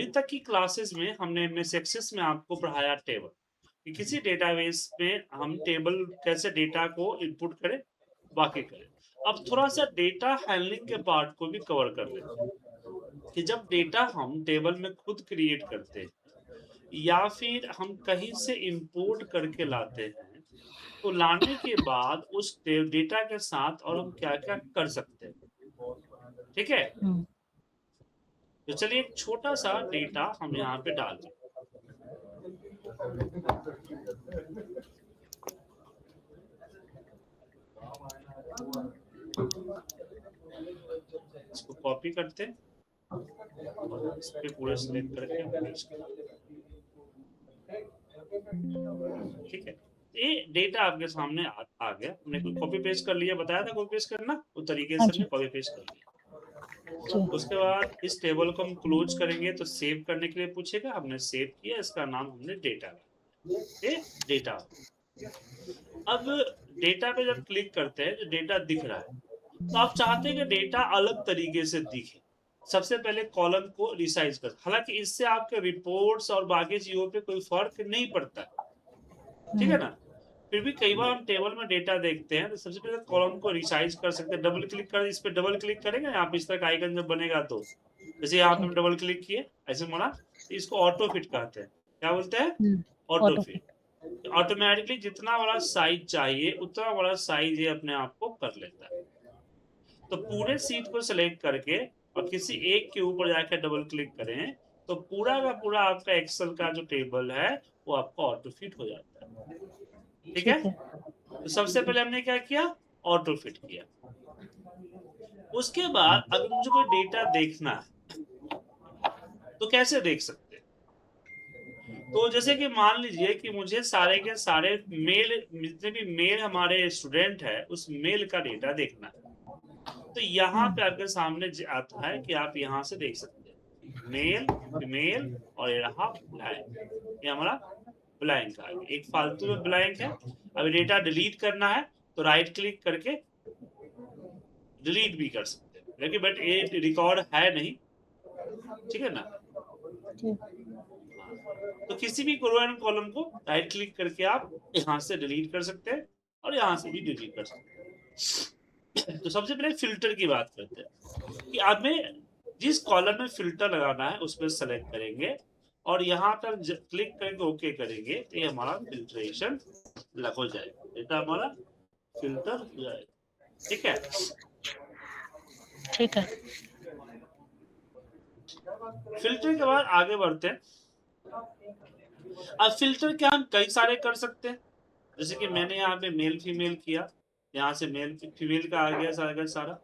अभी तक की क्लासेस में हमने एमएस एक्सेस में आपको पढ़ाया टेबल कि किसी डेटाबेस में हम टेबल कैसे डेटा को इनपुट करें, वाकई करें। अब थोड़ा सा डेटा हैंडलिंग के पार्ट को भी कवर कर लेते हैं कि जब डेटा हम टेबल में खुद क्रिएट करते हैं या फिर हम कहीं से इंपोर्ट करके लाते हैं, तो लाने के बाद उस डेटा के साथ और हम क्या क्या कर सकते हैं। ठीक है, तो चलिए एक छोटा सा डेटा हम यहाँ पे डाल दें। इसको कॉपी करते हैं और इस पे पूरे सिलेक्ट करके हम पेस्ट करते हैं। ठीक है, ये डेटा आपके सामने आ गया। हमने कॉपी पेस्ट कर लिया, बताया था कॉपी पेस्ट करना, उस तरीके से हमने कॉपी पेस्ट कर लिया। उसके बाद इस टेबल को हम क्लोज करेंगे तो सेव करने के लिए पूछेगा, हमने सेव किया, इसका नाम हमने डेटा, ये डेटा। अब डेटा पे जब क्लिक करते हैं तो डेटा दिख रहा है, तो आप चाहते हैं कि डेटा अलग तरीके से दिखे। सबसे पहले कॉलम को रिसाइज कर, हालांकि इससे आपके रिपोर्ट्स और बाकी चीजों पे कोई फर्क नहीं पड़ता, ठीक है ना। फिर भी कई बार हम टेबल में डेटा देखते हैं तो सबसे पहले कॉलम को रिसाइज कर सकते हैं। डबल क्लिक कर, इस पे डबल क्लिक करेंगे, यहाँ पे इस तरह का आइकन जब बनेगा तो जैसे यहाँ पे डबल क्लिक किए ऐसे मोड़ा, तो इसको ऑटो फिट कहते हैं। क्या बोलते हैं? Auto fit. ऑटोमेटिकली जितना बड़ा साइज चाहिए उतना बड़ा साइज ये अपने आप को कर लेता है। तो पूरे सीट को सिलेक्ट करके और किसी एक के ऊपर जाकर डबल क्लिक करें तो पूरा का पूरा आपका एक्सेल का जो टेबल है वो आपका ऑटो फिट हो जाता है। ठीक है, तो सबसे पहले हमने क्या किया, ऑटो फिट किया। उसके बाद अगर मुझे कोई डेटा देखना है तो कैसे देख सकते हैं? तो जैसे कि मान लीजिए कि मुझे सारे के सारे मेल, जितने भी मेल हमारे स्टूडेंट है उस मेल का डेटा देखना है, तो यहाँ पे आपके सामने आता है कि आप यहाँ से देख सकते हैं मेल, फीमेल और ये रहा ब्लैंक, ये हमारा ब्लैंक आ गया। एक फालतू में ब्लैंक है। अभी डेटा डिलीट करना है तो राइट क्लिक करके डिलीट भी कर सकते हैं, लेकिन बट ये रिकॉर्ड है नहीं, ठीक है ना। तो किसी भी कॉलम को राइट क्लिक करके आप यहाँ से डिलीट कर सकते हैं और यहाँ से भी डिलीट कर सकते हैं। तो सबसे पहले फिल्टर की बात करते हैं कि हमें जिस कॉलम में फिल्टर लगाना है उस पर सेलेक्ट करेंगे और यहाँ पर क्लिक करके ओके करेंगे तो ये हमारा फिल्ट्रेशन लग हो जाएगा, डेटा हमारा फिल्टर हो जाएगा। ठीक है, ठीक है। फिल्टर के बाद आगे बढ़ते हैं। अब फिल्टर क्या हम कई सारे कर सकते हैं, जैसे कि मैंने यहाँ पे मेल फीमेल किया, यहाँ से मेल फीमेल का आ गया सारा।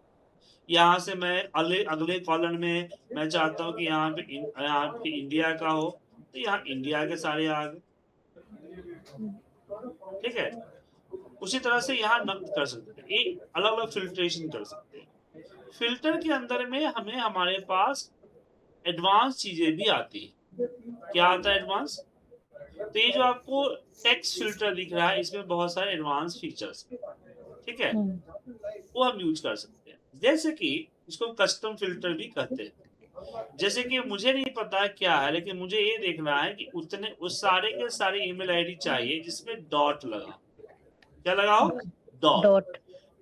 यहाँ से मैं अगले अगले कॉलम में मैं चाहता हूँ कि यहाँ पे इंडिया का हो, तो यहाँ इंडिया के सारे आ गए। ठीक है, उसी तरह से यहाँ कर सकते हैं, एक अलग अलग फिल्ट्रेशन कर सकते हैं। फिल्टर के अंदर में हमें हमारे पास एडवांस चीजें भी आती है। क्या आता है एडवांस? तो ये जो आपको टेक्स्ट फिल्टर दिख रहा है इसमें बहुत सारे एडवांस फीचर्स, ठीक है, वो हम यूज कर सकते हैं। जैसे कि इसको कस्टम फिल्टर भी कहते हैं। जैसे कि मुझे नहीं पता क्या है, लेकिन मुझे ये देखना है कि उतने उस सारे के सारे ईमेल आईडी चाहिए जिसमें डॉट लगा। क्या लगाओ? डॉट।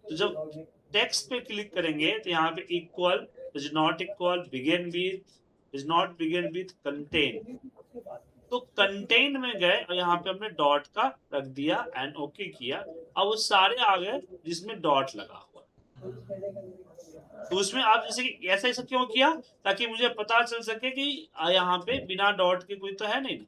तो जब टेक्स्ट पे क्लिक करेंगे तो यहाँ पे equal, is not equal, begin with, is not begin with, contain. तो कंटेन में गए और यहाँ पे हमने डॉट का रख दिया एंड ओके किया। अब वो सारे आ गए जिसमें डॉट लगा हुआ। तो उसमें आप जैसे कि ऐसा क्यों किया, ताकि मुझे पता चल सके कि यहाँ पे बिना डॉट के कोई तो है नहीं,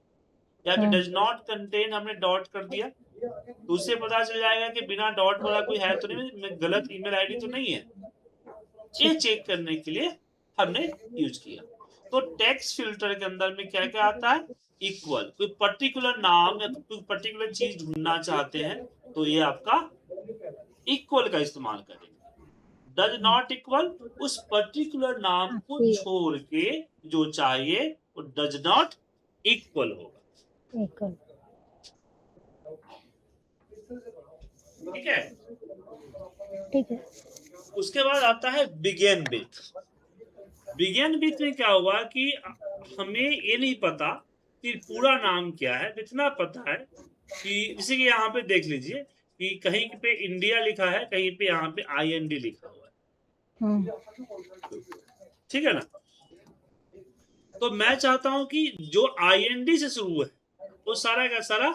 या फिर डज नॉट कंटेन हमने डॉट कर दिया तो उससे पता चल जाएगा कि बिना डॉट वाला कोई है तो नहीं, मैं गलत ईमेल आईडी तो नहीं है। ये चेक करने के लिए हमने यूज किया। तो टेक्स्ट फिल्टर के अंदर में क्या क्या आता है, इक्वल, कोई पर्टिकुलर नाम या कोई पर्टिकुलर चीज ढूंढना चाहते हैं तो ये आपका इक्वल का इस्तेमाल करेंगे। डज नॉट इक्वल, उस पर्टिकुलर नाम को छोड़ के जो चाहिए वो डज नॉट इक्वल होगा। ठीक है, ठीक है। उसके बाद आता है बिगेन विथ। बिगिन विथ में क्या हुआ कि हमें ये नहीं पता कि पूरा नाम क्या है, इतना पता है कि जैसे कि यहाँ पे देख लीजिए कि कहीं पे इंडिया लिखा है, कहीं पे यहाँ पे IND लिखा हुआ है, ठीक है ना। तो मैं चाहता हूं कि जो IND से शुरू है वो सारा का सारा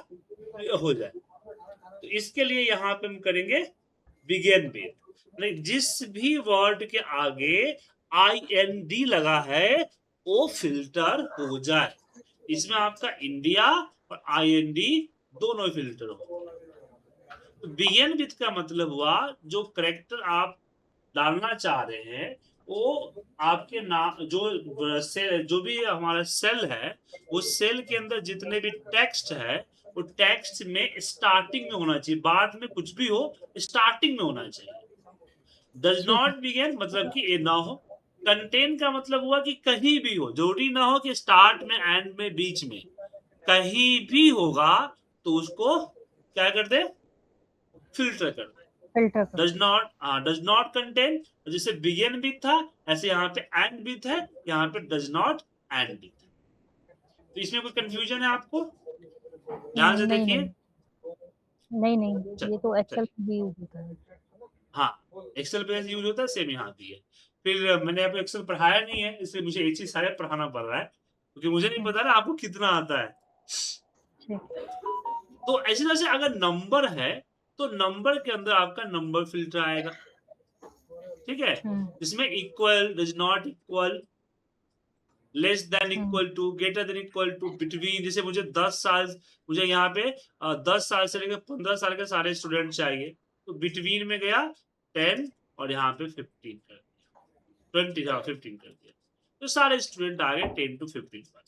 हो जाए। तो इसके लिए यहाँ पे हम करेंगे बिगिन विथ, जिस भी वर्ड के आगे IND लगा है वो फिल्टर हो जाए। इसमें आपका इंडिया और IND दोनों फिल्टर हो। तो बिगिन विथ का मतलब हुआ जो करेक्टर आप डालना चाह रहे हैं वो आपके नाम जो भी हमारा सेल है उस सेल के अंदर जितने भी टेक्स्ट है वो टेक्स्ट में स्टार्टिंग में होना चाहिए, बाद में कुछ भी हो स्टार्टिंग में होना चाहिए। डज नॉट बिगिन मतलब कि ये ना हो। कंटेन का मतलब हुआ कि कहीं भी हो, जरूरी ना हो कि स्टार्ट में, एंड में, बीच में, कहीं भी होगा तो उसको क्या कर दे, फिल्टर कर दे। फिल्टर कर डज नॉट कंटेन, जैसे बिगिन विथ था ऐसे यहाँ पे एंड विथ है, यहाँ पे डज नॉट एंड विथ। तो इसमें कोई कंफ्यूजन है आपको? ध्यान से नहीं देखिए। नहीं नहीं, चल ये तो एक्सेल चलिए, भी यूज होता है। हाँ एक्सेल पे यूज होता है, सेम यहाँ भी है। फिर मैंने यहाँ पे एक्सेल पढ़ाया नहीं है इसलिए मुझे एक चीज सारे पढ़ाना पड़ रहा है क्योंकि मुझे नहीं पता ना आपको कितना आता है। ठीक। तो ऐसी तरह से अगर नंबर है तो नंबर के अंदर आपका नंबर फिल्टर आएगा, ठीक है, जिसमें equal, does not equal, less than equal to, greater than equal to, between. जैसे मुझे 10 साल, मुझे यहाँ पे 10 साल से लेकर 15 साल के सारे स्टूडेंट चाहिए, तो बिटवीन में गया 10 और यहाँ पे 15 कर दिया, 20, हाँ 15 कर दिया, तो सारे स्टूडेंट आ गए 10 to 15 पर,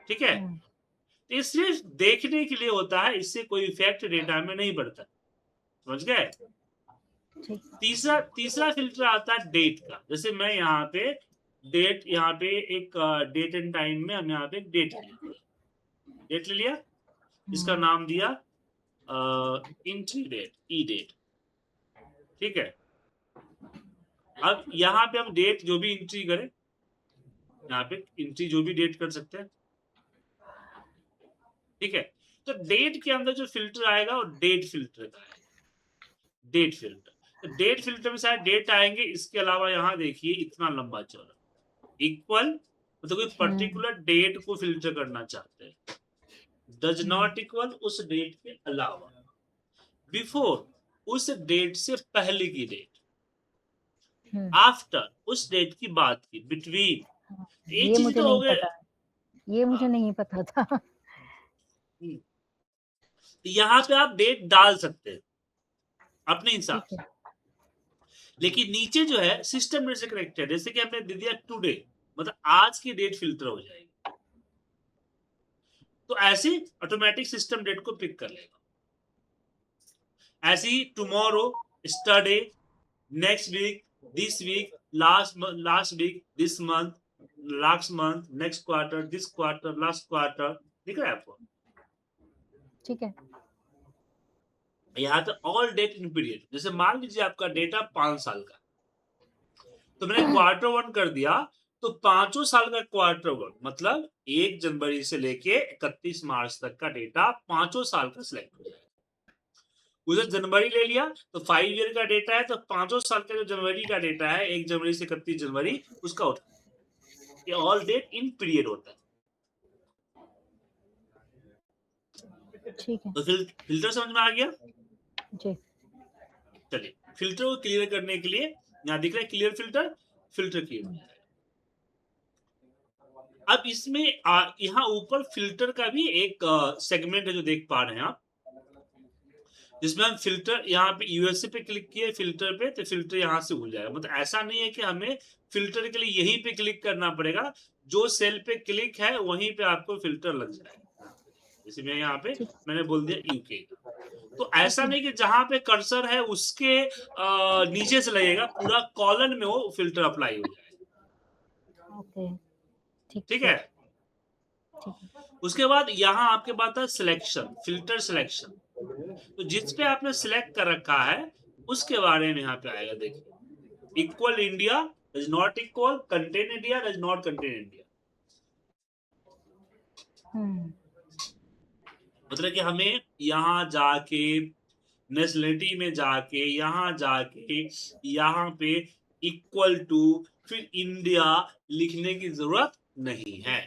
ठीक है। तो ये सिर्फ देखने के लिए होता है, इससे कोई इफेक्ट डेटा में नहीं पड़ता, समझ गए। तीसरा तीसरा फिल्टर आता है डेट का। जैसे मैं यहाँ पे डेट, यहाँ पे एक डेट एंड टाइम में हम यहाँ पे डेट ले लिया, इसका नाम दिया इंट्री डेट, ई डेट, ठीक है। अब यहाँ पे हम डेट जो भी इंट्री करें, यहाँ पे इंट्री जो भी डेट कर सकते हैं, ठीक है। तो डेट के अंदर जो फिल्टर आएगा वो डेट फिल्टर का है, डेट फिल्टर। तो डेट फिल्टर में शायद डेट आएंगे, इसके अलावा यहाँ देखिए इतना लंबा चौड़ा, इक्वल मतलब कोई पर्टिकुलर डेट को फिल्टर करना चाहते हैं, डज नॉट इक्वल उस डेट के अलावा, बिफोर उस डेट से पहले की डेट, आफ्टर उस डेट की बात की, बिटवीन, ये ये चीज मुझे तो हो नहीं गए। पता, ये मुझे नहीं पता था। यहाँ पे आप डेट डाल सकते हैं अपने हिसाब से, लेकिन नीचे जो है सिस्टम डेट से कनेक्टेड, जैसे कि हमने दे दिया टुडे, मतलब आज की डेट फिल्टर हो जाएगी, तो ऐसे ऑटोमेटिक सिस्टम डेट को पिक कर लेगा। ऐसे ही tomorrow, yesterday, next week, this week, last week, this month, last month, next quarter, this quarter, last quarter, दिख रहा है आपको? ठीक है। यहाँ तो ऑल डेट इन पीरियड, जैसे मान लीजिए आपका डेटा 5 साल का, तो मैंने क्वार्टर 1 कर दिया, तो 5 साल का क्वार्टर 1 मतलब 1 जनवरी से लेके 31 मार्च तक का डेटा 5 साल का सिलेक्ट हो जाएगा। उधर जनवरी ले लिया तो 5 ईयर का डेटा है, तो 5 साल का जो जनवरी का डेटा है 1 जनवरी से 31 जनवरी उसका उठा, ये ऑल डेट इन पीरियड होता है। ठीक है, तो फिल्टर समझ में आ गया जी। चलिए, फिल्टर को क्लियर करने के लिए यहाँ दिख रहा है क्लियर फिल्टर, फिल्टर क्लियर हो जाएगा। अब इसमें यहाँ ऊपर फिल्टर का भी एक सेगमेंट है जो देख पा रहे हैं आप, जिसमें हम फिल्टर, यहाँ पे यूएसए पे क्लिक किए फिल्टर पे, तो फिल्टर यहाँ से खुल जाएगा। मतलब ऐसा नहीं है कि हमें फिल्टर के लिए यहीं पे क्लिक करना पड़ेगा, जो सेल पे क्लिक है वहीं पे आपको फिल्टर लग जाएगा। जैसे मैं यहाँ पे मैंने बोल दिया यूके, तो ऐसा नहीं कि जहां पे कर्सर है उसके नीचे से लगेगा, पूरा कॉलन में वो फिल्टर अप्लाई हो जाएगा। ओके, ठीक है। ठीक है। उसके बाद यहाँ आपके पास है सिलेक्शन, फिल्टर सिलेक्शन, तो जिस पे आपने सिलेक्ट कर रखा है उसके बारे में यहाँ पे आएगा। देखिए equal India does not equal contain India, does not contain India. मतलब कि हमें यहाँ जाके नेशनलिटी में जाके यहाँ जाके यहाँ पे इक्वल टू फिर इंडिया लिखने की जरूरत नहीं है।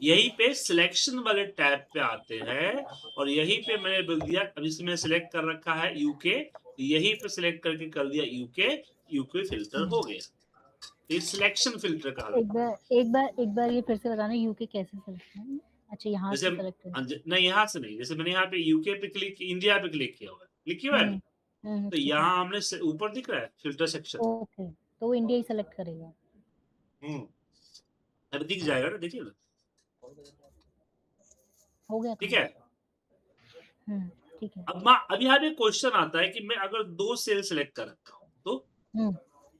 यहीं पे सिलेक्शन वाले टैब पे आते हैं और यहीं पे मैंने बोल दिया, अभी से मैंने सिलेक्ट कर रखा है यूके, यहीं पे सिलेक्ट करके कर दिया यूके, यूके फिल्टर हो गया। ये सिलेक्शन फिल्टर का एक बार ये फिर से बताना, यूके कैसे सेलेक्ट करना? अच्छा, यहाँ से सेलेक्ट करना? नहीं, यहाँ से नहीं, जैसे मैंने यहाँ पे यूके पे क्लिक, इंडिया पे क्लिक किया हुआ है, क्लिक किया है, तो ठीक है। यहाँ हमने ऊपर दिख रहा है फिल्टर सेक्शन, ओके, तो वो इंडिया ही सेलेक्ट करेगा। अभी दिख जाएगा ना, देखिए ना, हो गया ठीक है। ठीक है। अब यहाँ पे क्वेश्चन आता है कि मैं अगर 2 सेल सेलेक्ट कर रखा हूँ तो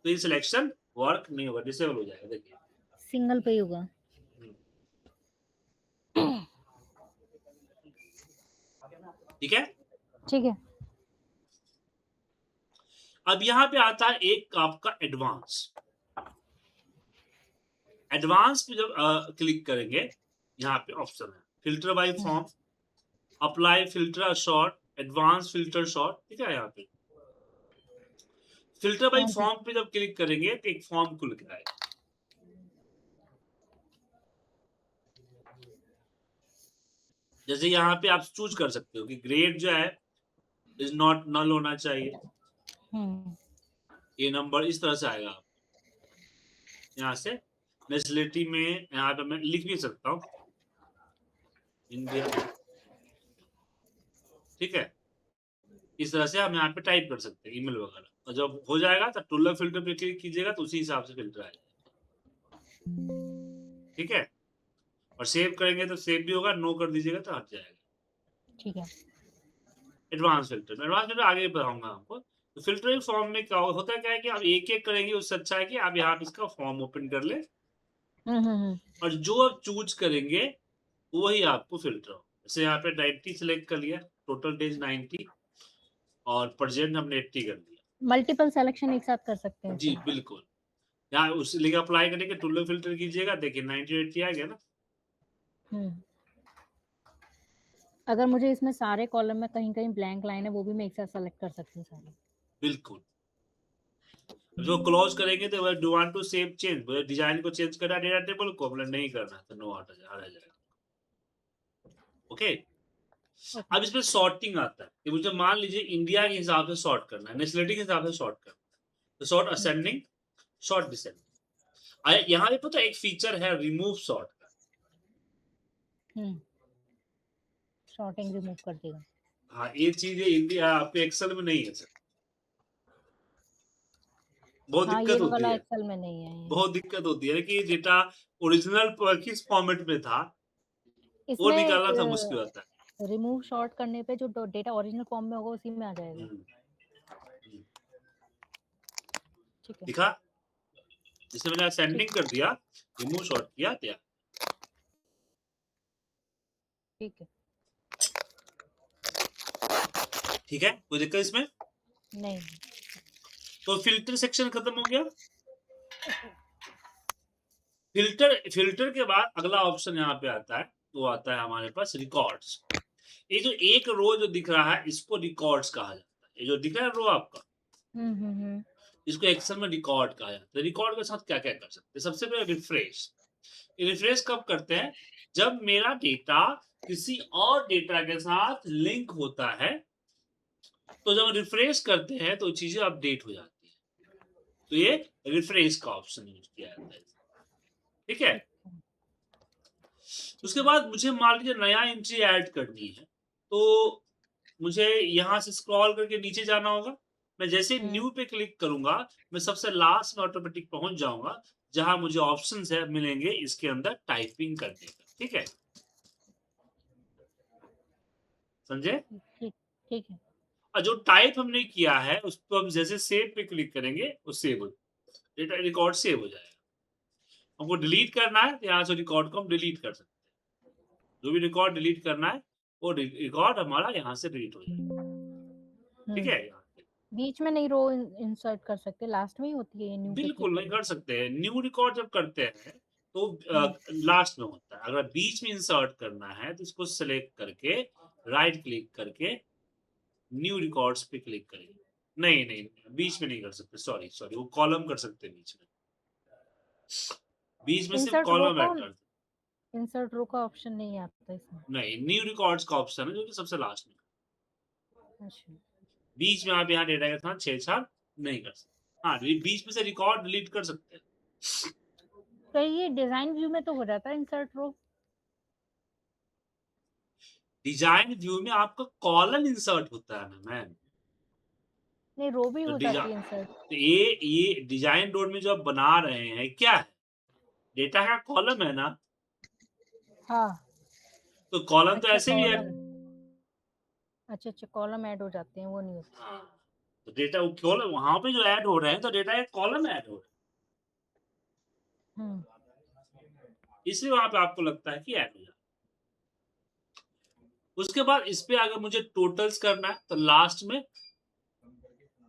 ये सिलेक्शन वर्क नहीं होगा, डिसेबल हो जाएगा। देखिए सिंगल पे ही होगा। ठीक है। ठीक है। अब यहाँ पे आता है एक आपका एडवांस। एडवांस पे जब क्लिक करेंगे, यहाँ पे ऑप्शन है filter by form, apply filter sort, advance filter sort, ठीक है। यहाँ पे फिल्टर बाय फॉर्म पे जब क्लिक करेंगे तो एक फॉर्म खुल के आएगा। जैसे यहाँ पे आप चूज कर सकते हो कि ग्रेड जो है इज नॉट नल होना चाहिए, ये नंबर इस तरह से आएगा। यहाँ से नेशनलिटी में यहाँ पे मैं लिख भी सकता हूँ इंडिया, ठीक है। इस तरह से हम यहाँ पे टाइप कर सकते हैं ईमेल वगैरह, और जब हो जाएगा तो टूलर फिल्टर पे क्लिक कीजिएगा तो उसी हिसाब से फिल्टर आएगा, ठीक है। और सेव करेंगे तो सेव भी होगा, नो कर दीजिएगा तो हट जाएगा, ठीक है। एडवांस फिल्टर आगे बताऊंगा आपको। तो फिल्टरिंग फॉर्म में क्या होता है, क्या है कि आप एक एक करेंगे उससे अच्छा है कि आप यहाँ पे इसका फॉर्म ओपन कर ले और जो आप चूज करेंगे वही आपको फिल्टर हो। जैसे यहाँ पे 90 सिलेक्ट कर लिया, टोटल डेज 90 और प्रेजेंट हमने 80 कर दिया। मल्टीपल सिलेक्शन एक साथ कर सकते हैं जी बिल्कुल, यहाँ उस लिंक अप्लाई करके टूल फिल्टर कीजिएगा, देखिए 90 80 आ गया ना। अगर मुझे इसमें सारे कॉलम में कहीं कहीं ब्लैंक लाइन है, वो भी मैं एक साथ सेलेक्ट कर सकती हूँ सारे। बिल्कुल। जो क्लोज करेंगे तो do want to save change, design को चेंज करना डेटा टेबल को, मतलब नहीं करना तो नो हट जाएगा। ओके। अब इसमें सॉर्टिंग आता है कि मुझे मान लीजिए इंडिया के हिसाब से सॉर्ट करना है, नेशनलिटी के हिसाब से सॉर्ट करना है, तो सॉर्ट असेंडिंग, सॉर्ट डिसेंडिंग। यहाँ पे पता एक फीचर है रिमूव सॉर्ट का, सॉर्टिंग रिमूव कर देगा। हाँ, ये चीज इंडिया आपके एक्सेल में नहीं है सर, बहुत दिक्कत होती है। एक्सेल में नहीं है, बहुत दिक्कत होती है कि डेटा ओरिजिनल किस फॉर्मेट में था वो निकालना था मुश्किल होता है। रिमूव शॉर्ट करने पे जो डेटा ओरिजिनल फॉर्म में होगा उसी में आ जाएगा। ठीक है। दिखा, जिससे मैंने सेंडिंग कर दिया, रिमूव शॉर्ट किया दिया। ठीक है। ठीक है, कोई दिक्कत इसमें नहीं। तो फिल्टर सेक्शन खत्म हो गया। फिल्टर के बाद अगला ऑप्शन यहाँ पे आता है, वो आता है हमारे पास रिकॉर्ड्स। ये जो एक रो जो दिख रहा है इसको रिकॉर्ड्स कहा जाता है। ये जो दिख रहा है रो आपका, इसको एक्सेल में रिकॉर्ड कहा जाता है। रिकॉर्ड के साथ क्या क्या कर सकते हैं, सबसे पहले रिफ्रेश। रिफ्रेश कब करते हैं, जब मेरा डेटा किसी और डेटा के साथ लिंक होता है, तो जब रिफ्रेश करते हैं तो चीजें अपडेट हो जाती है, तो ये रिफ्रेश का ऑप्शन यूज किया जाता है, ठीक है। उसके बाद मुझे मान लीजिए नया एंट्री ऐड करनी है, तो मुझे यहाँ से स्क्रॉल करके नीचे जाना होगा। मैं जैसे न्यू पे क्लिक करूंगा, मैं सबसे लास्ट में ऑटोमेटिक पहुंच जाऊंगा जहां मुझे ऑप्शंस है मिलेंगे इसके अंदर टाइपिंग करने का, ठीक है, समझे। ठीक है। और जो टाइप हमने किया है उस पर हम जैसे सेव पे क्लिक करेंगे वो सेव हो, डेटा रिकॉर्ड सेव हो जाएगा। हमको डिलीट करना है तो यहाँ से रिकॉर्ड को हम डिलीट कर सकते हैं, जो भी रिकॉर्ड डिलीट करना है वो रिकॉर्ड हमारा यहाँ से डिलीट हो जाएगा, ठीक है। बीच में नहीं रो इंसर्ट कर सकते, लास्ट में ही होती है ये न्यू पे क्लिक बिल्कुल नहीं करें। कर सकते हैं। न्यू रिकॉर्ड जब करते हैं तो हम्म, लास्ट में होता है। अगर बीच में इंसर्ट करना है तो इसको सेलेक्ट करके राइट क्लिक करके न्यू रिकॉर्ड्स पे क्लिक करेंगे। नहीं नहीं बीच में नहीं कर सकते, सॉरी सॉरी, वो कॉलम कर सकते हैं बीच में। बीच में सिर्फ इंसर्ट रो कॉलम का ऐड कर सकते इंसर्ट रो का ऑप्शन नहीं आता इसमें। हैं। नहीं, न्यू रिकॉर्ड्स का ऑप्शन है जो कि सबसे लास्ट में। अच्छा, बीच में आप यहाँ डेटा के साथ छेड़छाड़ नहीं कर सकते। हाँ, बीच में से रिकॉर्ड डिलीट कर सकते हैं। तो ये डिजाइन व्यू में तो हो जाता है इंसर्ट रो। डिजाइन व्यू में आपका कॉलम इंसर्ट होता है ना मैम। नहीं, रो भी तो हो जाती है इंसर्ट। तो ये डिजाइन रोड में जो आप बना रहे हैं क्या है? डेटा का कॉलम है ना। हाँ, तो कॉलम तो अच्छा ऐसे भी है। कॉलम। अच्छा अच्छा, कॉलम ऐड हो जाते हैं, वो नहीं होता। हाँ, तो डेटा कॉलम वहां पे जो ऐड हो रहे हैं तो डेटा एक कॉलम ऐड हो रहा हम्म, है, इसलिए वहां पे आपको लगता है कि ऐड हो जाए। उसके बाद इस पे अगर मुझे टोटल्स करना है तो लास्ट में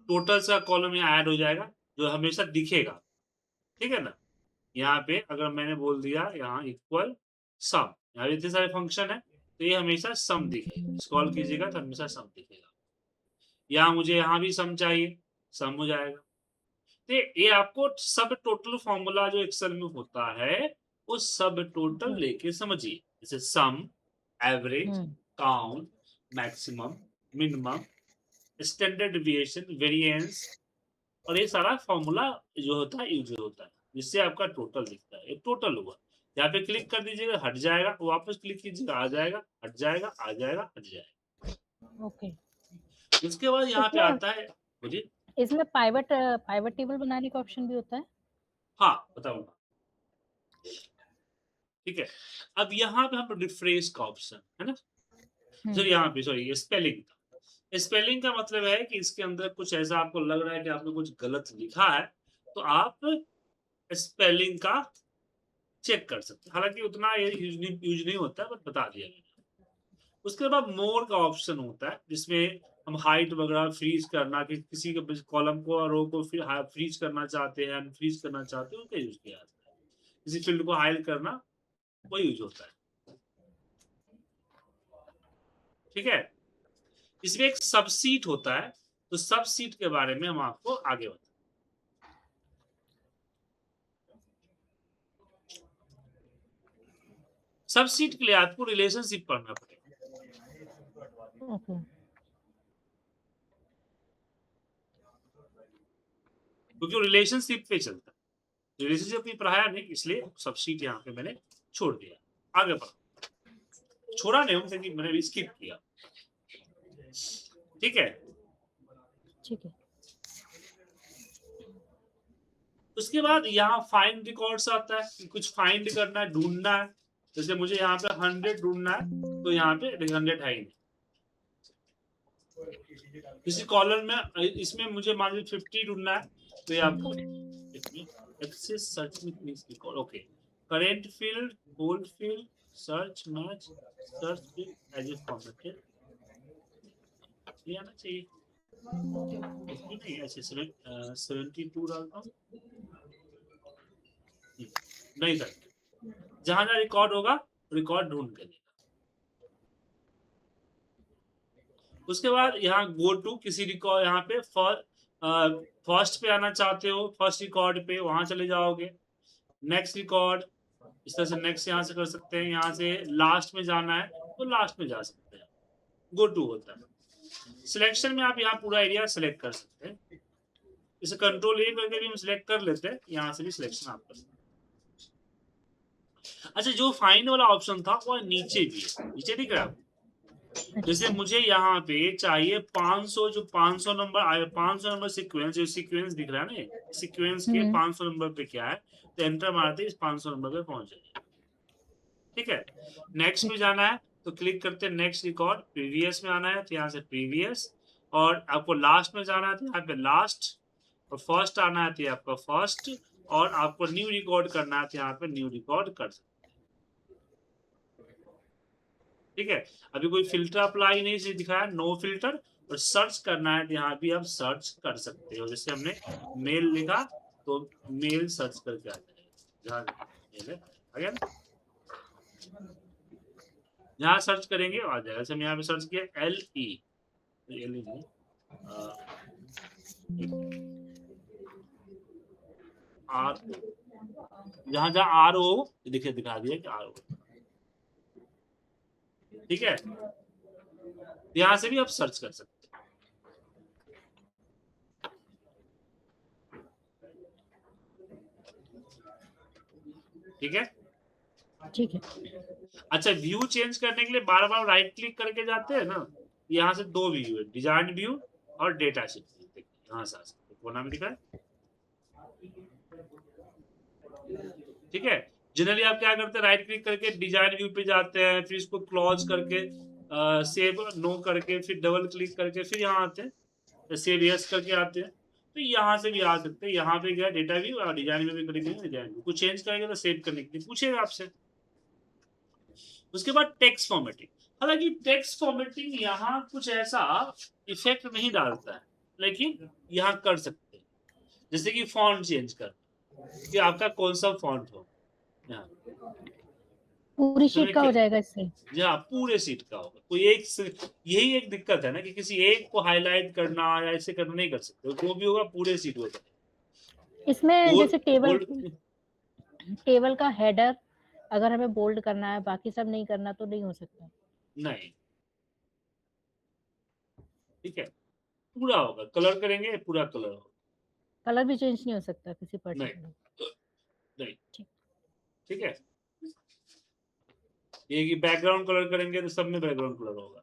टोटल्स का कॉलम यहाँ ऐड हो जाएगा जो हमेशा दिखेगा। ठीक है ना। यहाँ पे अगर मैंने बोल दिया यहाँ इक्वल सम, यहाँ इतने सारे फंक्शन है तो ये हमेशा सम दिखेगा। स्क्रॉल कीजिएगा तो हमेशा सम दिखेगा। यहाँ मुझे यहाँ भी सम चाहिए, सम हो जाएगा। तो ये आपको सब टोटल फॉर्मूला जो एक्सेल में होता है वो सब टोटल हम्म, लेके समझिए। जैसे sum, average, hmm, count, maximum, minimum, standard deviation, variance, और ये सारा फॉर्मूला जो होता है यूज होता है जिससे आपका टोटल दिखता है। ये टोटल हुआ। यहाँ पे क्लिक कर दीजिएगा हट जाएगा, वापस क्लिक कीजिएगा आ जाएगा, हट जाएगा आ जाएगा, हट जाएगा। ओके। उसके बाद यहाँ पे इसमें आता है, बोलिए। इसमें पाइवट पाइवट टेबल बनाने का ऑप्शन भी होता है। हाँ बताऊंगा। ठीक है। अब यहाँ पे हम रिफ्रेश का ऑप्शन है ना। हम्म, सर यहाँ पे सॉरी, ये स्पेलिंग का, स्पेलिंग का मतलब है कि इसके अंदर कुछ ऐसा आपको लग रहा है कि आपने कुछ गलत लिखा है तो आप स्पेलिंग का चेक कर सकते हैं। हालांकि उतना ये यूज नहीं होता है, बट बता दिया मैंने। उसके बाद मोर का ऑप्शन होता है जिसमें हम हाइट वगैरह फ्रीज करना, कि किसी के कॉलम को और रो को फ्रीज करना चाहते हैं, अनफ्रीज करना चाहते हैं, उसका यूज किया जाता है। किसी फील्ड को हाइड करना, वो यूज होता है। ठीक है। इसमें एक सबसीट होता है, तो सबसीट के बारे में हम आपको आगे बताएं। सबसीट के लिए आपको रिलेशनशिप पढ़ना पड़ेगा, ओके। क्योंकि रिलेशनशिप पे चलता है। रिलेशनशिप नहीं पढ़ाया नहीं, इसलिए सबसीट यहाँ पे मैंने छोड़ दिया। आगे बढ़ो। छोड़ा नहीं हूं क्योंकि मैंने स्किप किया। ठीक है। ठीक है। उसके बाद यहाँ फाइंड रिकॉर्ड्स आता है कि कुछ फाइंड करना है, ढूंढना है। जैसे मुझे यहाँ पे 100 ढूंढना है तो यहाँ पे 100 है ही नहीं। किसी कॉलम में इसमें मुझे मान लीजिए 50 ढूंढना है तो ये आपको एक्सेस सर्च में please record, okay, current field, old field, search match, search field as a formatted, ये आना चाहिए। नहीं ऐसे 72 डालता हूँ। नहीं सर, जहां जहां रिकॉर्ड होगा रिकॉर्ड ढूंढ के देगा। उसके बाद यहाँ गो टू किसी रिकॉर्ड, यहाँ पे फर्स्ट पे आना चाहते हो, फर्स्ट रिकॉर्ड पे वहां चले जाओगे। नेक्स्ट रिकॉर्ड, इस तरह से नेक्स्ट यहाँ से कर सकते हैं। यहाँ से लास्ट में जाना है तो लास्ट में जा सकते हैं, गो टू होता है। सिलेक्शन में आप यहाँ पूरा एरिया सेलेक्ट कर सकते हैं। इसे कंट्रोल ए करके भी हम सिलेक्ट कर लेते हैं, यहाँ से भी सिलेक्शन आप कर सकते हैं। अच्छा, जो फाइंड वाला ऑप्शन था वो नीचे भी है, नीचे दिख रहा है। जैसे मुझे यहाँ पे चाहिए 500, जो 500 नंबर आए, 500 नंबर सीक्वेंस, जो सीक्वेंस दिख रहा है ना, सीक्वेंस के 500 नंबर पे क्या है, तो एंटर मारते इस 500 नंबर पे पहुंच जाएगा। ठीक है। नेक्स्ट में जाना है तो क्लिक करते हैं नेक्स्ट रिकॉर्ड, प्रीवियस में आना है तो यहाँ से प्रीवियस, और आपको लास्ट में जाना है तो यहाँ पे लास्ट, और फर्स्ट आना है तो आपका फर्स्ट, और आपको न्यू रिकॉर्ड करना है तो यहाँ पे न्यू रिकॉर्ड कर सकते। ठीक है। अभी कोई फिल्टर अप्लाई नहीं से दिखाया, नो फिल्टर, और सर्च करना है तो यहाँ भी आप सर्च कर सकते हो। जैसे हमने मेल लिखा तो मेल सर्च करके आ जाएगा, मेल है आ गया ना, यहाँ सर्च करेंगे आ जाएगा। जैसे हम यहाँ पे सर्च किया LE, LE नहीं RO, जहाँ जहाँ RO देखिए दिखा दिया कि RO, ठीक है, यहाँ से भी आप सर्च कर सकते हैं। ठीक है, ठीक है। अच्छा व्यू चेंज करने के लिए बार बार राइट क्लिक करके जाते हैं ना, यहाँ से दो व्यू है, डिजाइन व्यू और डेटा शीट व्यू। यहाँ से आ सकते हैं, कोना में दिखा है, ठीक है। जनरली आप क्या करते हैं, राइट क्लिक करके डिजाइन व्यू पे जाते हैं, फिर इसको क्लोज करके सेव नो करके फिर डबल क्लिक करके फिर यहाँ आते हैं, सेव यस करके आते हैं। तो यहाँ से भी आ सकते हैं, यहाँ पे गया डेटा व्यू और डिजाइन व्यू भी करेंगे, डिजाइन व्यू कुछ चेंज करेंगे तो सेव करने के लिए पूछेगा आपसे। उसके बाद टेक्स्ट फॉर्मेटिंग, हालांकि टेक्स्ट फॉर्मेटिंग यहाँ कुछ ऐसा इफेक्ट नहीं डालता है, लेकिन यहाँ कर सकते हैं। जैसे कि फॉन्ट चेंज कर, कि आपका कौन सा फॉन्ट हो, यहाँ पूरी शीट का हो जाएगा इससे। जी हाँ, पूरे सीट का होगा। कोई एक, यही एक दिक्कत है ना कि किसी एक को हाईलाइट करना या ऐसे करना नहीं कर सकते, जो भी होगा पूरे सीट होगा। इसमें जैसे टेबल का हेडर अगर हमें बोल्ड करना है, बाकी सब नहीं करना तो नहीं हो सकता। नहीं, ठीक है, पूरा होगा, कलर करेंगे पूरा कलर होगा, कलर भी चेंज नहीं हो सकता किसी नहीं पर्टिकुलर। नहीं, ठीक है। ये कि बैकग्राउंड कलर करेंगे तो सब में बैकग्राउंड कलर होगा।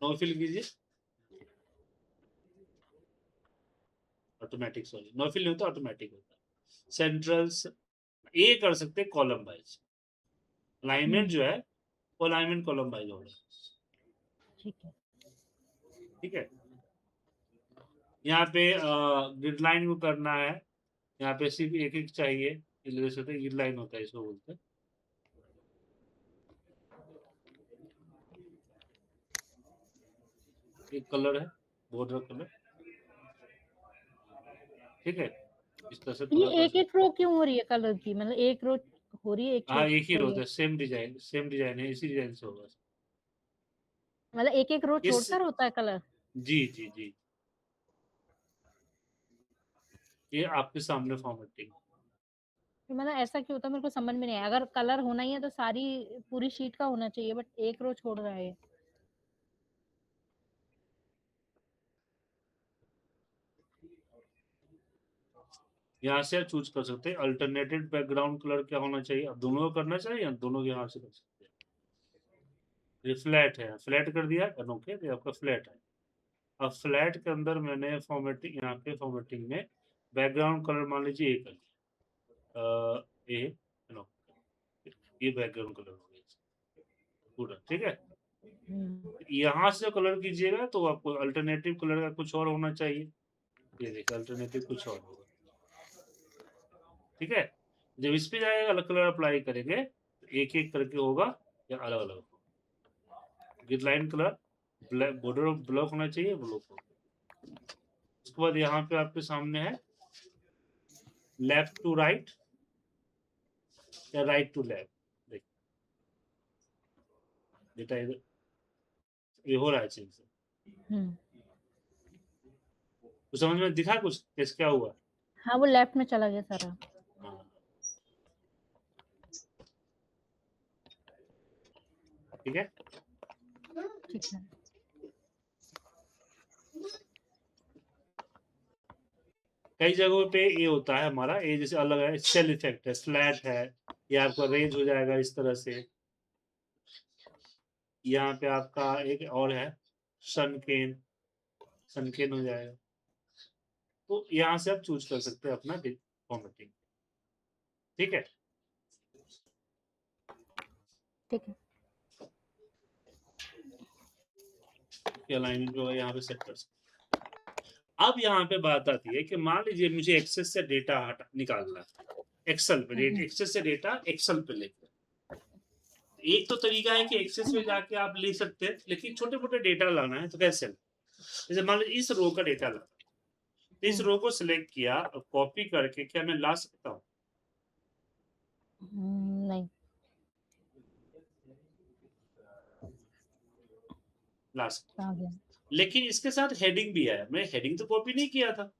नो फिल कीजिए, ऑटोमेटिक, सॉरी नो फिल नहीं होता, ऑटोमेटिक होता है। सेंट्रल्स ये कर सकते हैं कॉलम वाइज, अलाइनमेंट जो है वो अलाइनमेंट कॉलम वाइज होगा, ठीक है। ठीक है। यहाँ पे ग्रिड लाइन को करना है, यहाँ पे सिर्फ एक एक चाहिए, ग्रिड लाइन होता है इसको बोलते हैं। एक कलर है, बॉर्डर कलर, ठीक है, इस तरह से ये पूरा एक एक रो क्यों हो रही है कलर की, मतलब एक रो हो रही है, एक हाँ छोड़ एक ही रो रही है, है, सेम डिजाइन है, इसी डिजाइन से होगा मतलब एक एक रो इस, छोड़कर होता है कलर। जी जी जी, ये आपके सामने फॉर्मेटिंग। मतलब ऐसा क्यों होता है मेरे को समझ में नहीं आया। अगर कलर होना ही है तो सारी पूरी शीट का होना चाहिए, बट एक रो छोड़ रहा है। यहाँ से आप चूज कर सकते हैं अल्टरनेटेड बैकग्राउंड कलर क्या होना चाहिए, अब दोनों को करना चाहिए या दोनों के यहाँ से कर सकते हैं। ये फ्लैट है, फ्लैट कर दिया ओके, ये आपका फ्लैट है। अब फ्लैट के अंदर मैंने फॉर्मेटिंग, यहाँ पे फॉर्मेटिंग में बैकग्राउंड कलर मान लीजिए एक कर दिया, ये नो, ये बैकग्राउंड कलर हो गया पूरा, ठीक है। यहाँ से कलर कीजिएगा तो आपको अल्टरनेटिव कलर का कुछ और होना चाहिए, ये देखिए अल्टरनेटिव कुछ और होगा, ठीक है। जब इस पे जाएगा अलग कलर अप्लाई करेंगे तो एक एक करके होगा या अलग अलग होगा। Grid line colour black, border block होना चाहिए, ब्लॉक होगा। उसके बाद यहाँ पे आपके सामने है लेफ्ट टू राइट या राइट टू लेफ्ट, देखिए बेटा इधर ये हो रहा है चेंज, तो समझ में दिखा कुछ कैसे क्या हुआ। हाँ वो लेफ्ट में चला गया सारा। हाँ, ठीक है, ठीक है। कई जगहों पे ये होता है हमारा, ये जैसे अलग है, सेल इफेक्ट है, फ्लैट है, ये आपका रेंज हो जाएगा इस तरह से। यहाँ पे आपका एक और है सनकेन, सनकेन हो जाएगा। तो यहाँ से आप चूज कर सकते हैं अपना फॉर्मेटिंग, ठीक है। ठीक है। अलाइनमेंट जो है यहाँ पे सेट कर सकते हैं। अब यहाँ पे बात आती है कि मान लीजिए मुझे एक्सेस से डेटा हटा निकालना है, एक्सेल पे एक्सेस से डेटा एक्सेल पे लेकर, एक तो तरीका है कि एक्सेस में जाके आप ले सकते हैं, लेकिन छोटे मोटे डेटा लाना है तो कैसे? जैसे मान लीजिए इस रो का डेटा लाना, तो इस रो को सिलेक्ट किया और कॉपी करके क्या मैं ला सकता हूँ? नहीं। ला सकता आ गया। लेकिन इसके साथ हेडिंग भी है, मैं हेडिंग तो कॉपी नहीं किया था।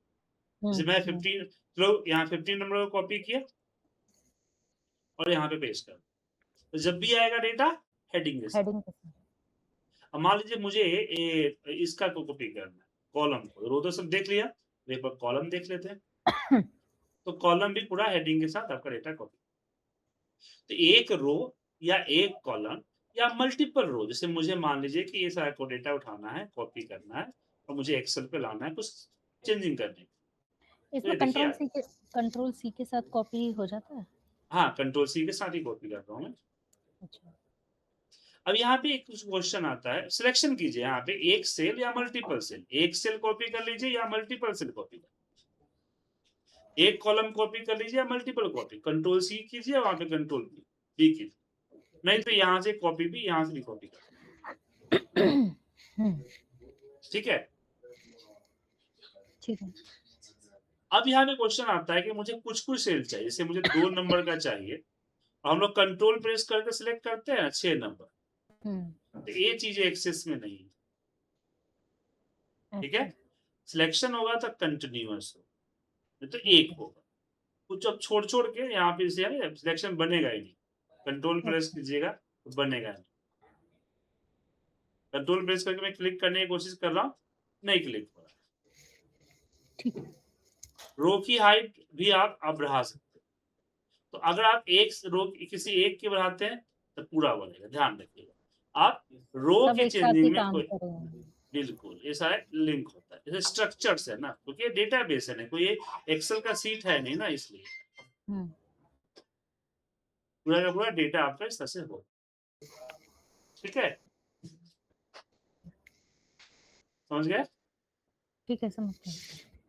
जैसे मैं 15 तो यहाँ 15 नंबर को कॉपी किया और यहाँ पे पेस्ट कर, तो जब भी आएगा डेटा हेडिंग के साथ। हेडिंग के साथ। अब मान लीजिए मुझे इसका को कॉपी करना है, कॉलम को, रो तो सब देख लिया, एक बार कॉलम देख लेते हैं। तो कॉलम भी पूरा हेडिंग के साथ आपका डेटा कॉपी। तो एक रो या एक कॉलम या मल्टीपल रो, जैसे मुझे मान लीजिए कि ये सारा को डेटा उठाना है, कॉपी करना है और मुझे एक्सेल पे लाना है, कुछ चेंजिंग करनी है। तो इसमें ये देखिए कंट्रोल सी के साथ कॉपी हो जाता है। हाँ, कंट्रोल सी के साथ ही कॉपी कर रहा हूँ मैं। अच्छा। अब यहाँ पे एक क्वेश्चन आता है, सिलेक्शन कीजिए यहाँ पे एक सेल या मल्टीपल सेल, एक सेल कॉपी कर लीजिए या मल्टीपल सेल कॉपी कर, एक कॉलम कॉपी कर लीजिए या मल्टीपल कॉपी, कंट्रोल सी कीजिए वहां पे कंट्रोल बी कीजिए, नहीं तो यहाँ से कॉपी भी, यहाँ से भी कॉपी कर। ठीक है। ठीक है। अब यहाँ पे क्वेश्चन आता है कि मुझे कुछ कुछ सेल चाहिए, जैसे मुझे 2 नंबर का चाहिए, हम लोग कंट्रोल प्रेस करके सिलेक्ट करते हैं 6 नंबर, तो ये चीजें एक्सेस में नहीं है। ठीक है, सिलेक्शन होगा तो कंटिन्यूअस हो, तो एक होगा, कुछ अब छोड़ छोड़ के यहाँ पे सिलेक्शन बनेगा ही नहीं, कंट्रोल प्रेस कीजिएगा तो बनेगा नहीं। कंट्रोल प्रेस करके मैं क्लिक करने की कोशिश कर रहा हूँ, नहीं क्लिक हो रहा। ठीक है। रो की हाइट भी आप बढ़ा सकते हैं, तो अगर आप एक रो किसी एक की बढ़ाते हैं तो पूरा बढ़ेगा, ध्यान रखिएगा। आप रो के चेंजिंग में कोई बिल्कुल ऐसा लिंक होता है, जैसे स्ट्रक्चर्स है ना, क्योंकि डेटाबेस है ना, कोई एक्सेल का सीट है नहीं ना, इसलिए पूरा का पूरा डेटा आपका इस तरह से हो। ठीक है, समझ गए? ठीक है, समझ गए।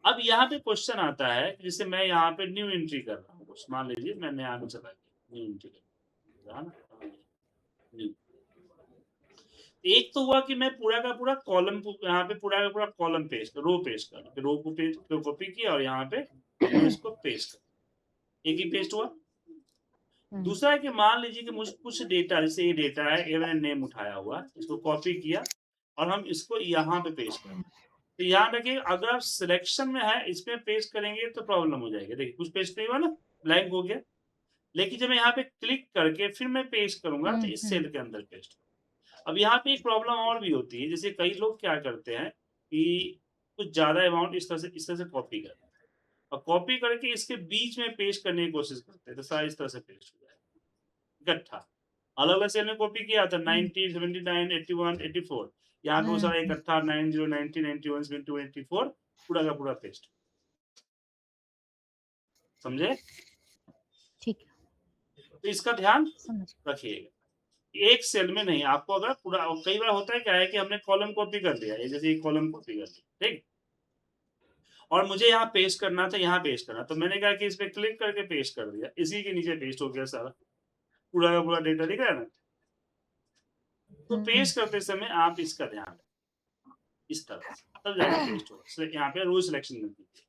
अब यहाँ पे क्वेश्चन आता है, जैसे मैं यहाँ पे न्यू एंट्री कर रहा हूँ, मान लीजिए मैंने यहाँ पे चला गया न्यू एंट्री कर, एक तो हुआ कि मैं पूरा का पूरा कॉलम को यहाँ पे पूरा का पूरा कॉलम पेस्ट रो पेस्ट कर, रो को पेस्ट को कॉपी किया और यहाँ पे इसको पेस्ट कर, एक ही पेस्ट हुआ। दूसरा है कि मान लीजिए कि मुझे कुछ डेटा, जैसे ये डेटा है, ये मैंने नेम उठाया हुआ, इसको कॉपी किया और हम इसको यहाँ पे पेस्ट करें, तो यहाँ देखिए अगर आप सिलेक्शन में है इसमें पेस्ट करेंगे तो प्रॉब्लम हो जाएगी, देखिए कुछ पेस्ट नहीं हुआ ना, ब्लैंक हो गया। लेकिन जब मैं यहाँ पे क्लिक करके फिर मैं पेस्ट करूंगा तो इस सेल के अंदर पेस्ट। अब यहाँ पे एक प्रॉब्लम और भी होती है, जैसे कई लोग क्या करते हैं कि कुछ ज्यादा अमाउंट इस तरह से कॉपी करते हैं और कॉपी करके इसके बीच में पेस्ट करने की कोशिश करते हैं, तो सारा इस तरह से पेस्ट हो जाएगा इकट्ठा। अलग अलग सेल में कॉपी किया था 90, 79, 81, 84, यहाँ पे वो सारा इकट्ठा 90, 90, 91, 72, 84 पूरा का पूरा पेस्ट। समझे? ठीक है, तो इसका ध्यान समझ रखिएगा, एक सेल में नहीं, आपको अगर पूरा, कई बार होता है क्या है कि हमने कॉलम कॉपी कर दिया, जैसे एक कॉलम कॉपी कर दिया, ठीक, और मुझे यहाँ पेस्ट करना था, यहाँ पेस्ट करना, तो मैंने कहा कि इस पे क्लिक करके पेस्ट कर दिया, इसी के नीचे पेस्ट हो गया सारा पूरा का पूरा डेटा, दिख रहा है ना। तो पेस्ट करते समय आप इसका ध्यान रखें, इस तरह से तब जाके पेस्ट होगा। यहाँ पे रो सिलेक्शन कर दीजिए।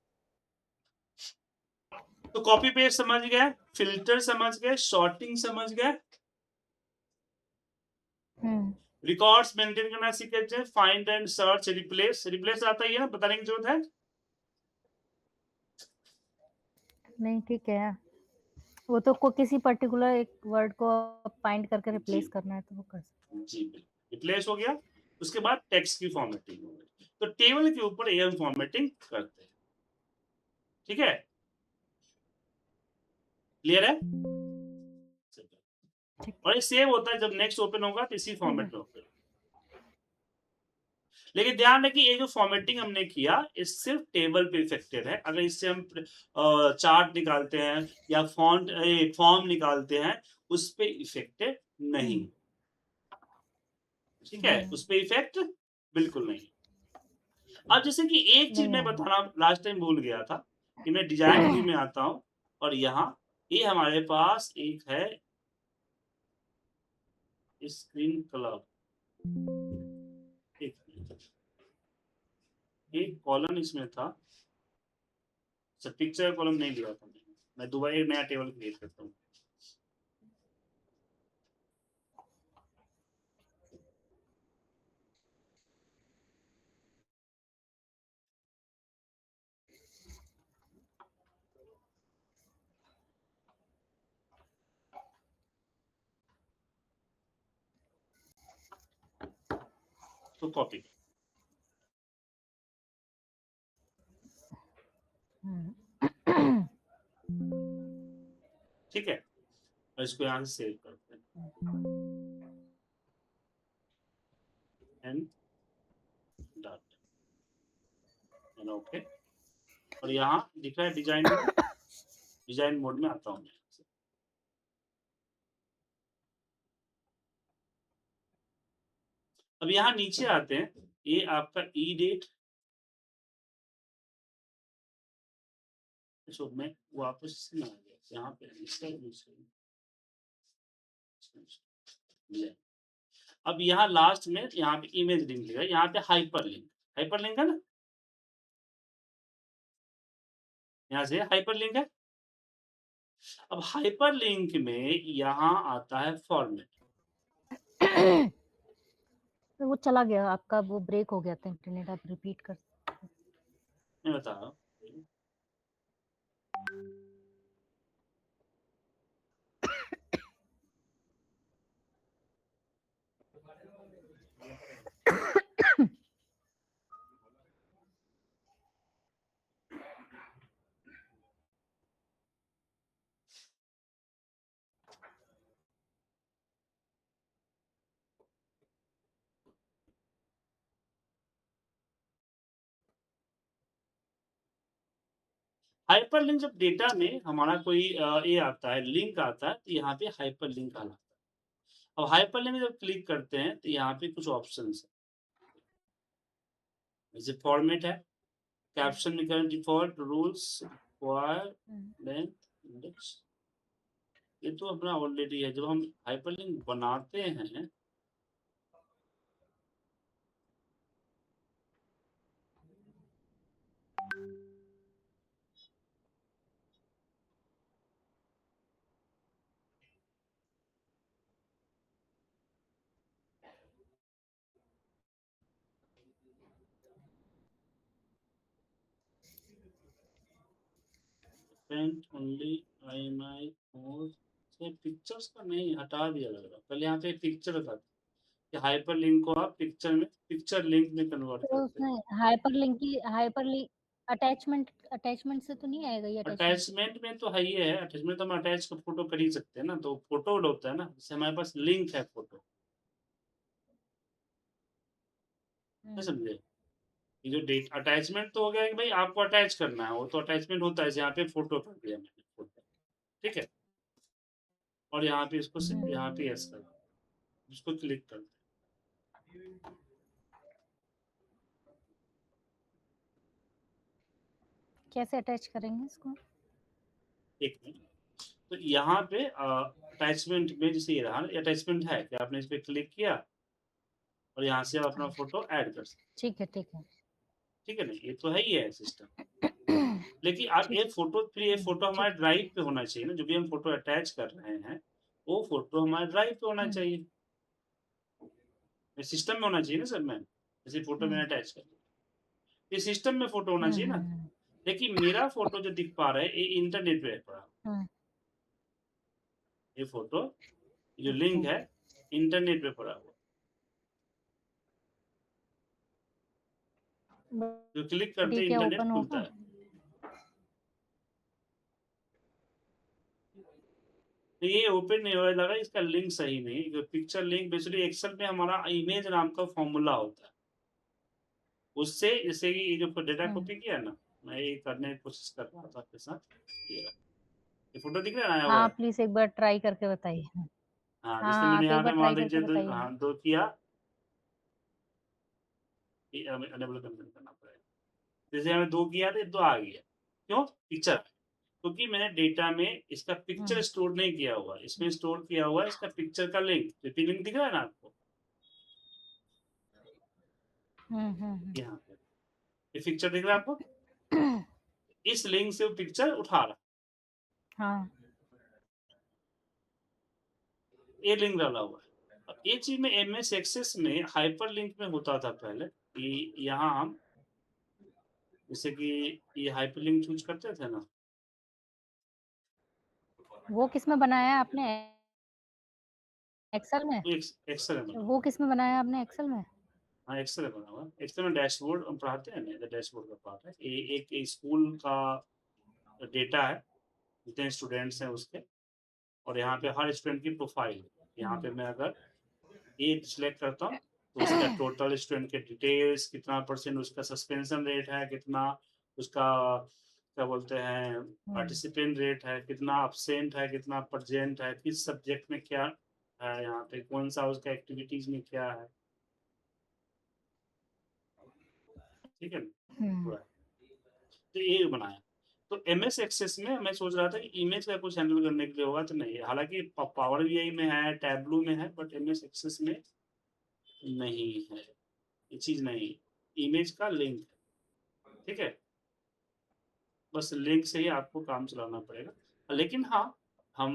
तो कॉपी पेस्ट समझ गए, फिल्टर समझ गए, सॉर्टिंग समझ गए, रिकॉर्ड्स मेंटेन करना सीखे, find and search, replace, replace आता ही है ना, बताने की जरूरत है नहीं? ठीक है, वो तो को किसी पर्टिकुलर एक वर्ड को फाइंड करके रिप्लेस करना है तो वो कर सकते। जी बिल्कुल, रिप्लेस हो गया। उसके बाद टेक्स्ट की फॉर्मेटिंग हो गई, तो टेबल के ऊपर ये हम फॉर्मेटिंग करते हैं। ठीक है, क्लियर है? और ये सेव होता है, जब नेक्स्ट ओपन होगा तो इसी फॉर्मेट में ओपन। लेकिन ध्यान रखिए ये जो फॉर्मेटिंग हमने किया ये सिर्फ टेबल पे इफेक्टेड है, अगर इससे हम चार्ट निकालते हैं या फॉन्ट फॉर्म निकालते हैं उस पे इफेक्टेड नहीं। ठीक है, उस पे इफेक्ट बिल्कुल नहीं। अब जैसे कि एक चीज मैं बताना लास्ट टाइम भूल गया था कि मैं डिजाइन व्यू में आता हूं और यहाँ ये हमारे पास एक है स्क्रीन कलर, एक कॉलम इसमें था, पिक्चर कॉलम नहीं लिया था मैं दोबारा एक नया टेबल क्रिएट करता हूँ। तो कॉपी, ठीक है, और इसको यहाँ से सेव करते हैं एंड डॉट एंड ओके। और यहाँ दिख रहा है डिजाइन मोड, डिजाइन मोड में आता हूँ मैं। अब यहाँ नीचे आते हैं, ये आपका ई डेट, तो मैं वापस से आ गया यहाँ पे इसका अब यहाँ लास्ट में यहाँ पे इमेज लिंक लिखा है, यहाँ पे हाइपर लिंक, हाइपर लिंक है ना, यहाँ से हाइपर लिंक है। अब हाइपर लिंक में यहाँ आता है फॉर्मेट, तो वो चला गया आपका, वो ब्रेक हो गया था इंटरनेट, आप रिपीट कर। मैं बता रहा हूँ। हाइपर लिंक जब डेटा में हमारा कोई ये आता है, लिंक आता है, तो यहाँ पे हाइपर लिंक कहलाता है। अब हाइपर लिंक जब क्लिक करते हैं तो यहाँ पे कुछ ऑप्शन है, जैसे फॉर्मेट है, कैप्शन में करें default, rules, require, length, index, ये तो अपना ऑलरेडी है। जब हम हाइपर लिंक बनाते हैं प्रिंट ओनली IMI और पिक्चर्स का नहीं हटा दिया लग रहा, पहले यहाँ पे पिक्चर था कि हाइपर लिंक को आप पिक्चर में, पिक्चर लिंक में कन्वर्ट तो करते हैं। उसमें हाइपर लिंक अटैचमेंट से तो नहीं आएगा ये अटैचमेंट? अटैचमेंट में तो है ही है, अटैचमेंट तो हम अटैच का फोटो कर ही सकते हैं ना, तो फोटो होता है ना, जैसे हमारे पास लिंक है फोटो, नहीं समझे? ये जो डेट अटैचमेंट तो हो गया कि भाई आपको अटैच करना है, वो तो अटैचमेंट होता है, यहाँ पे फोटो कर दिया मैंने फोटो, ठीक है, और यहाँ पे इसको यहाँ पे यस कर, इसको क्लिक कर, कैसे अटैच करेंगे इसको? एक मिनट, तो यहाँ पे अटैचमेंट में जैसे ये रहा, अटैचमेंट है कि आपने इस पे क्लिक किया और यहाँ से आप अपना फोटो ऐड कर सकते, ठीक है, ठीक है। ठीक है ना, ये तो है ही है सिस्टम। लेकिन आप ये फोटो, फिर ये फोटो हमारे ड्राइव पे होना चाहिए ना, जो भी हम फोटो अटैच कर रहे हैं वो फोटो हमारे ड्राइव पे होना चाहिए, सिस्टम में होना चाहिए ना सर। मैं जैसे फोटो मैंने अटैच कर दिया, ये सिस्टम में फोटो होना चाहिए ना, लेकिन मेरा फोटो जो दिख पा रहा है ये इंटरनेट पे पड़ा, ये फोटो जो लिंक है इंटरनेट पे पड़ा हुआ, जो क्लिक करते ये क्या इंटरनेट ओपन खुलता होगा? है। तो ये ओपन नहीं हो लगा, इसका लिंक सही नहीं, पिक्चर लिंक बेसिकली एक्सेल में हमारा इमेज नाम का फॉर्मूला होता है, उससे जैसे कि ये जो डेटा कॉपी किया ना, मैं ये करने की कोशिश कर रहा था आपके साथ, ये फोटो दिख रहा है ना आया हुआ हाँ, है, प्लीज एक बार ट्राई करके बताइए। हाँ हाँ जैसे हाँ, मैंने आप एक यहाँ बार पे मान ट्राई करके लीजिए बताइए। हाँ दो किया, अनेबल करना पड़ेगा, जैसे हमें दो किया तो दो आ गया, क्यों पिक्चर, क्योंकि मैंने डेटा में इसका पिक्चर स्टोर नहीं किया हुआ, इसमें स्टोर किया हुआ है इसका पिक्चर का लिंक। तो लिंक दिख रहा है ना आपको यहाँ पे, ये पिक्चर दिख रहा है आपको, इस लिंक से वो पिक्चर उठा रहा, हाँ ये लिंक डाला हुआ है। अब ये चीज में एमएस एक्सेस में हाइपर लिंक में होता था पहले कि यहाँ हम जैसे कि ये हाइपर लिंक चूज करते थे ना, वो किस में बनाया है आपने, एक्सेल में? एक्सेल में वो किस में बनाया है आपने, एक्सेल में? हाँ एक्सेल में बना हुआ, एक्सेल में डैशबोर्ड हम पढ़ाते हैं ना, डैशबोर्ड का पार्ट है ये, एक स्कूल का डेटा है, जितने स्टूडेंट्स हैं उसके, और यहाँ पे हर स्टूडेंट की प्रोफाइल, यहाँ पे मैं अगर एक सिलेक्ट करता हूँ तो उसका टोटल स्टूडेंट के डिटेल्स, कितना % उसका सस्पेंशन रेट है, कितना उसका क्या बोलते हैं पार्टिसिपेंट रेट है, कितना अब्सेंट है, कितना प्रेजेंट है, किस सब्जेक्ट में क्या है, यहाँ पे कौन सा उसका एक्टिविटीज में क्या है, ठीक है पूरा। तो ये बनाया। तो एमएस एक्सेस में मैं सोच रहा था कि इमेज का कुछ हैंडल करने के लिए होगा, तो नहीं, हालांकि पावर बीआई में है, टैबलू में है, बट एमएस एक्सेस में नहीं है, ये चीज नहीं, इमेज का लिंक है, ठीक है, बस लिंक से ही आपको काम चलाना पड़ेगा। लेकिन हाँ, हम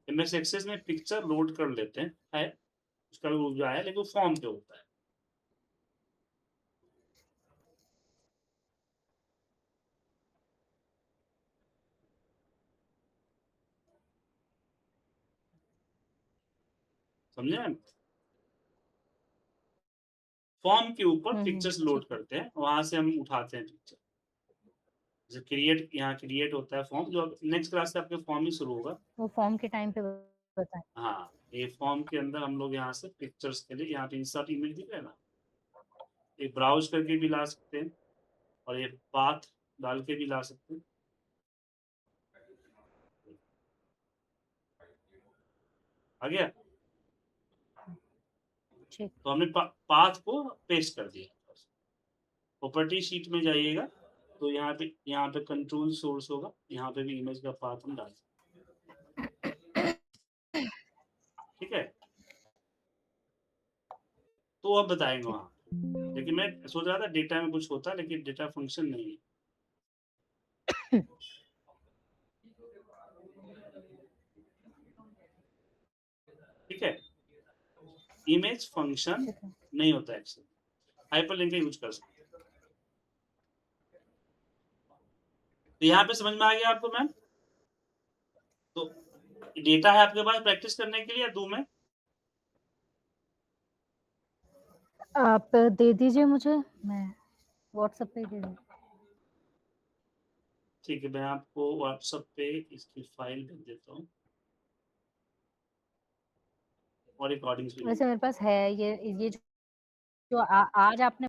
एमएस एक्सेस में पिक्चर लोड कर लेते हैं, है उसका भी जो है, लेकिन फॉर्म पे होता है। समझे, फॉर्म के ऊपर पिक्चर्स लोड करते हैं, वहां से हम उठाते हैं पिक्चर, जैसे क्रिएट, यहाँ क्रिएट होता है फॉर्म, जो नेक्स्ट क्लास से आपके फॉर्म ही शुरू होगा। वो फॉर्म के टाइम पे बताएं। हाँ, ये फॉर्म के अंदर हम लोग यहाँ से पिक्चर्स के लिए, यहाँ पे इंसर्ट इमेज दिख रहा है ना, ये ब्राउज करके भी ला सकते हैं, और ये पाथ डाल के भी ला सकते हैं। आ गया, तो हमने पाथ को पेस्ट कर दिया। प्रॉपर्टी शीट में जाइएगा, तो यहाँ पे कंट्रोल सोर्स होगा, यहाँ पे भी इमेज का पाथ हम डाल सकते, ठीक है, तो अब बताएंगे वहाँ, लेकिन मैं सोच रहा था डेटा में कुछ होता, लेकिन डेटा फंक्शन नहीं है। ठीक है, इमेज फंक्शन नहीं होता एक्सेल, हाइपरलिंक का यूज कर सकते हैं। तो यहाँ पे समझ में आ गया आपको मैम? तो डेटा है आपके पास प्रैक्टिस करने के लिए, या दूं मैं? आप दे दीजिए मुझे, मैं व्हाट्सएप पे दे दूँ। ठीक है, मैं आपको व्हाट्सएप पे इसकी फाइल भेज देता हूँ, और रिकॉर्डिंग्स भी। वैसे मेरे पास है ये जो आज आपने